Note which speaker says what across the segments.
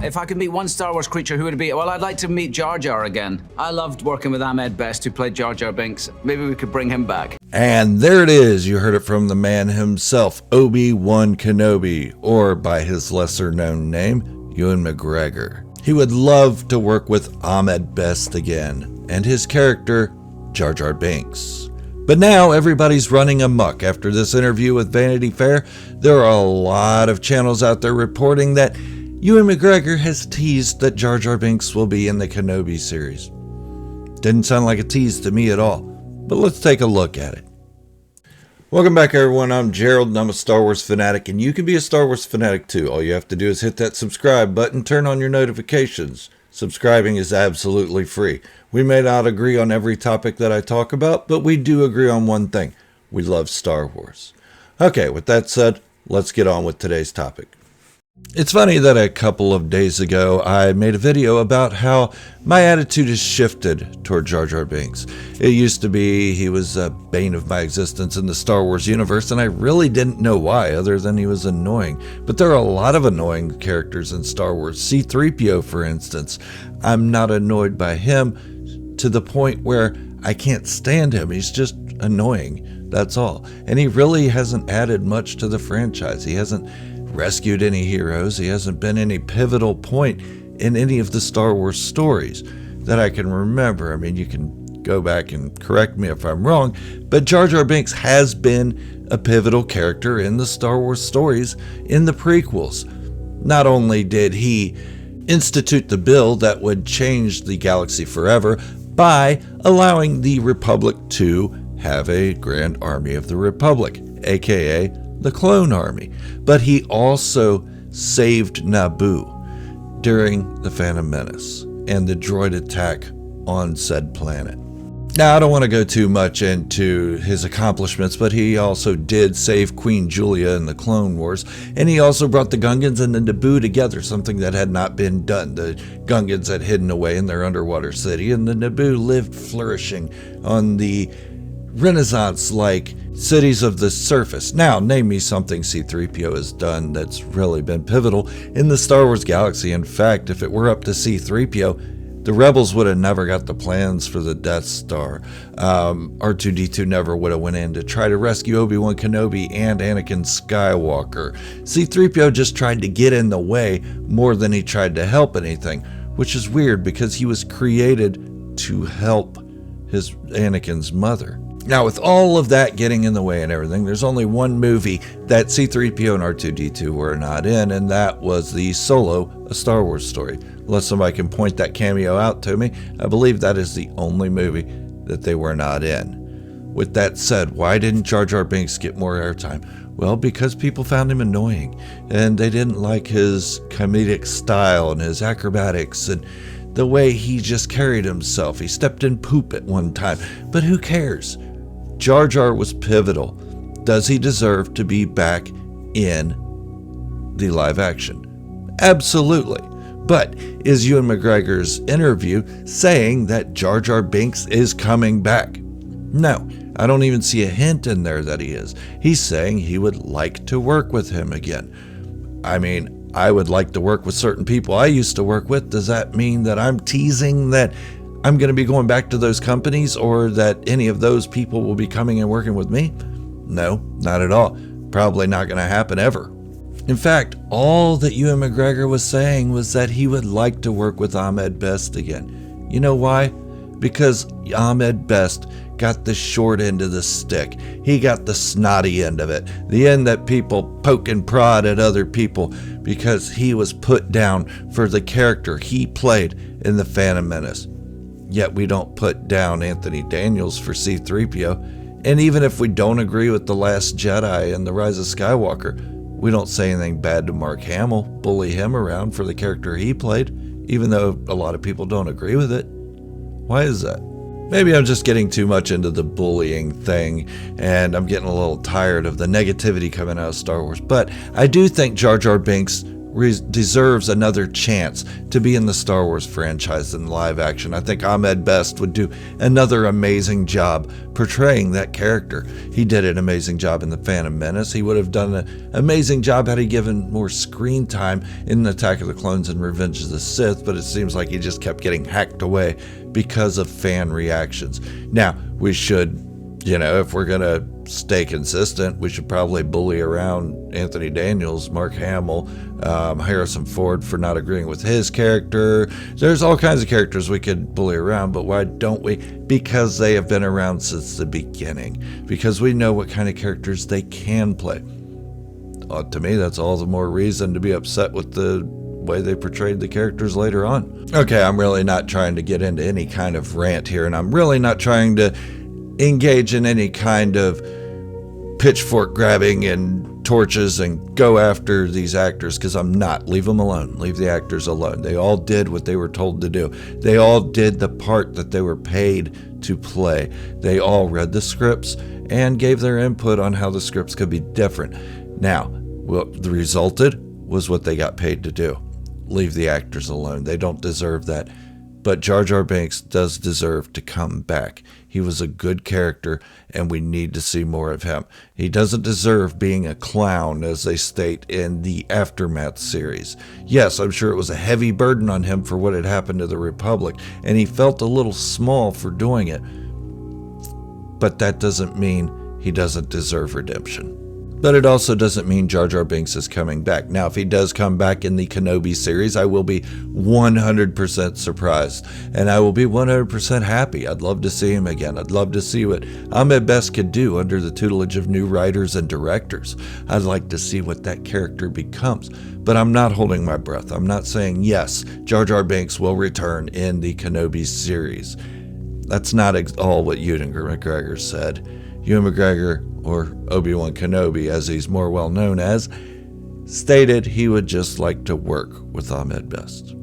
Speaker 1: If I could meet one Star Wars creature, who would it be? Well, I'd like to meet Jar Jar again. I loved working with Ahmed Best, who played Jar Jar Binks. Maybe we could bring him back.
Speaker 2: And there it is. You heard it from the man himself, Obi-Wan Kenobi, or by his lesser-known name, Ewan McGregor. He would love to work with Ahmed Best again, and his character, Jar Jar Binks. But now everybody's running amok after this interview with Vanity Fair. There are a lot of channels out there reporting that Ewan McGregor has teased that Jar Jar Binks will be in the Kenobi series. Didn't sound like a tease to me at all, but let's take a look at it. Welcome back, everyone. I'm Gerald, and I'm a Star Wars fanatic, and you can be a Star Wars fanatic too. All you have to do is hit that subscribe button, turn on your notifications. Subscribing is absolutely free. We may not agree on every topic that I talk about, but we do agree on one thing. We love Star Wars. Okay, with that said, let's get on with today's topic. It's funny that a couple of days ago I made a video about how my attitude has shifted toward Jar Jar Binks. It used to be he was a bane of my existence in the Star Wars universe, and I really didn't know why other than he was annoying. But there are a lot of annoying characters in Star Wars. C-3PO, for instance. I'm not annoyed by him to the point where I can't stand him. He's just annoying. That's all. And he really hasn't added much to the franchise. He hasn't rescued any heroes. He hasn't been any pivotal point in any of the Star Wars stories that I can remember. I mean, you can go back and correct me if I'm wrong, but Jar Jar Binks has been a pivotal character in the Star Wars stories in the prequels. Not only did he institute the bill that would change the galaxy forever by allowing the Republic to have a Grand Army of the Republic, aka the Clone Army, but he also saved Naboo during the Phantom Menace and the droid attack on said planet. Now, I don't want to go too much into his accomplishments, but he also did save Queen Julia in the Clone Wars, and he also brought the Gungans and the Naboo together, something that had not been done. The Gungans had hidden away in their underwater city, and the Naboo lived flourishing on the Renaissance-like cities of the surface. Now, name me something C-3PO has done that's really been pivotal in the Star Wars galaxy. In fact, if it were up to C-3PO, the Rebels would have never got the plans for the Death Star. R2-D2 never would have went in to try to rescue Obi-Wan Kenobi and Anakin Skywalker. C-3PO just tried to get in the way more than he tried to help anything, which is weird because he was created to help his Anakin's mother. Now, with all of that getting in the way and everything, there's only one movie that C-3PO and R2-D2 were not in, and that was the Solo, A Star Wars Story. Unless somebody can point that cameo out to me, I believe that is the only movie that they were not in. With that said, why didn't Jar Jar Binks get more airtime? Well, because people found him annoying, and they didn't like his comedic style and his acrobatics and the way he just carried himself. He stepped in poop at one time, but who cares? Jar Jar was pivotal. Does he deserve to be back in the live action? Absolutely. But is Ewan McGregor's interview saying that Jar Jar Binks is coming back? No, I don't even see a hint in there that he is. He's saying he would like to work with him again. I mean, I would like to work with certain people I used to work with. Does that mean that I'm teasing that I'm going to be going back to those companies, or that any of those people will be coming and working with me? No, not at all. Probably not going to happen ever. In fact, all that Ewan McGregor was saying was that he would like to work with Ahmed Best again. You know why? Because Ahmed Best got the short end of the stick. He got the snotty end of it. The end that people poke and prod at other people because he was put down for the character he played in The Phantom Menace. Yet we don't put down Anthony Daniels for C-3PO. And even if we don't agree with The Last Jedi and The Rise of Skywalker, we don't say anything bad to Mark Hamill, bully him around for the character he played, even though a lot of people don't agree with it. Why is that? Maybe I'm just getting too much into the bullying thing, and I'm getting a little tired of the negativity coming out of Star Wars. But I do think Jar Jar Binks deserves another chance to be in the Star Wars franchise in live action. I think Ahmed Best would do another amazing job portraying that character. He did an amazing job in The Phantom Menace. He would have done an amazing job had he given more screen time in Attack of the Clones and Revenge of the Sith, but it seems like he just kept getting hacked away because of fan reactions. Now, we should, if we're going to stay consistent, we should probably bully around Anthony Daniels, Mark Hamill, Harrison Ford for not agreeing with his character. There's all kinds of characters we could bully around, but why don't we? Because they have been around since the beginning. Because we know what kind of characters they can play. To me, that's all the more reason to be upset with the way they portrayed the characters later on. Okay, I'm really not trying to get into any kind of rant here, and I'm really not trying to engage in any kind of pitchfork grabbing and torches and go after these actors, because I'm not. Leave them alone. Leave the actors alone. They all did what they were told to do. They all did the part that they were paid to play. They all read the scripts and gave their input on how the scripts could be different. Now, what the resulted was what they got paid to do. Leave the actors alone. They don't deserve that. But Jar Jar Binks does deserve to come back. He was a good character, and we need to see more of him. He doesn't deserve being a clown, as they state in the Aftermath series. Yes, I'm sure it was a heavy burden on him for what had happened to the Republic, and he felt a little small for doing it. But that doesn't mean he doesn't deserve redemption. But it also doesn't mean Jar Jar Binks is coming back. Now, if he does come back in the Kenobi series, I will be 100% surprised. And I will be 100% happy. I'd love to see him again. I'd love to see what Ahmed Best could do under the tutelage of new writers and directors. I'd like to see what that character becomes. But I'm not holding my breath. I'm not saying, yes, Jar Jar Binks will return in the Kenobi series. That's not all what Ewan McGregor said. Ewan McGregor, or Obi-Wan Kenobi as he's more well known as, stated he would just like to work with Ahmed Best.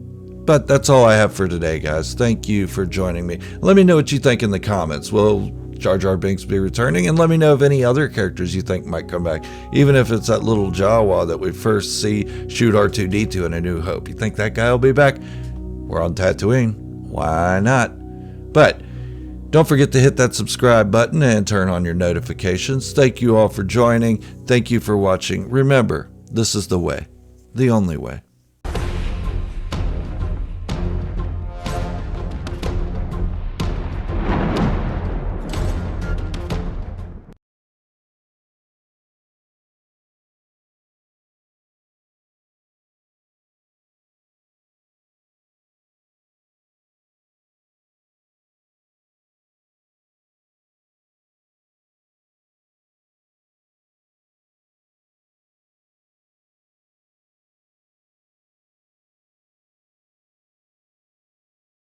Speaker 2: But that's all I have for today, guys. Thank you for joining me. Let me know what you think in the comments. Will Jar Jar Binks be returning? And let me know of any other characters you think might come back, even if it's that little Jawa that we first see shoot R2-D2 in A New Hope. You think that guy will be back? We're on Tatooine. Why not? But don't forget to hit that subscribe button and turn on your notifications. Thank you all for joining. Thank you for watching. Remember, this is the way, the only way.